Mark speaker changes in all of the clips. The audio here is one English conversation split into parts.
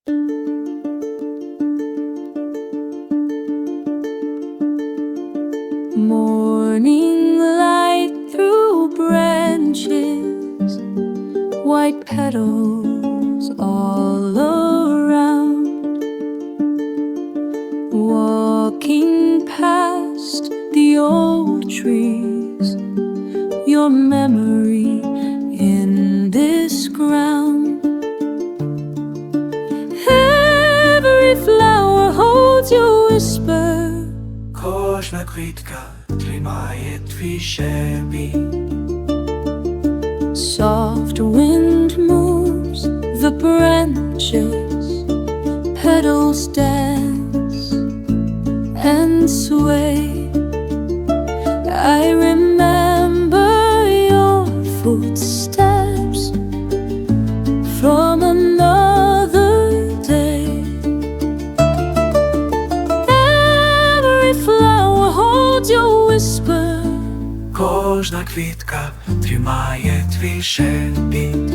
Speaker 1: Morning light through branches, white petals all around. Walking past the old trees, your memory in this ground. Every flower holds your whisper.
Speaker 2: Кожна квітка тримає твій шепіт.
Speaker 1: Soft wind moves the branches, petals dance and sway. I remember your footsteps from another day. Every flower holds your whisper.
Speaker 2: Кожна квітка тримає твій шепіт.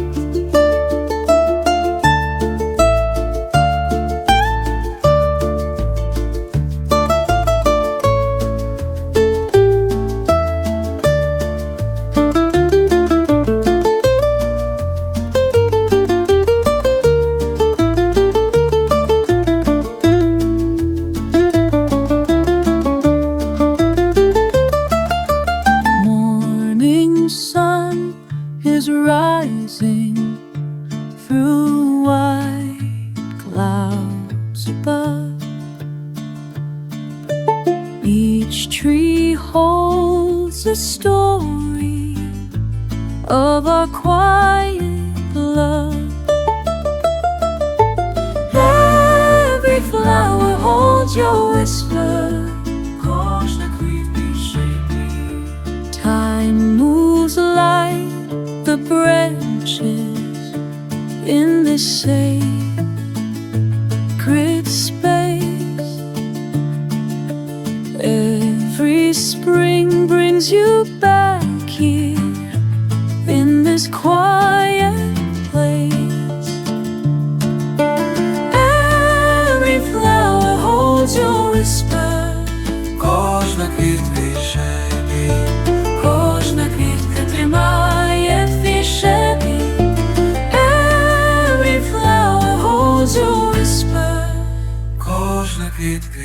Speaker 1: Is rising through white clouds above. Each tree holds a story of our quiet love. Every flower holds your whisper. Time moves like the branches in this sacred space. Every spring brings you back here in this quiet place. Every flower holds your whisper.
Speaker 2: Кожна квітка шепіт.
Speaker 1: Кожна квітка тримає твій шепіт. Every flower holds your whisper.
Speaker 2: Кожна квітка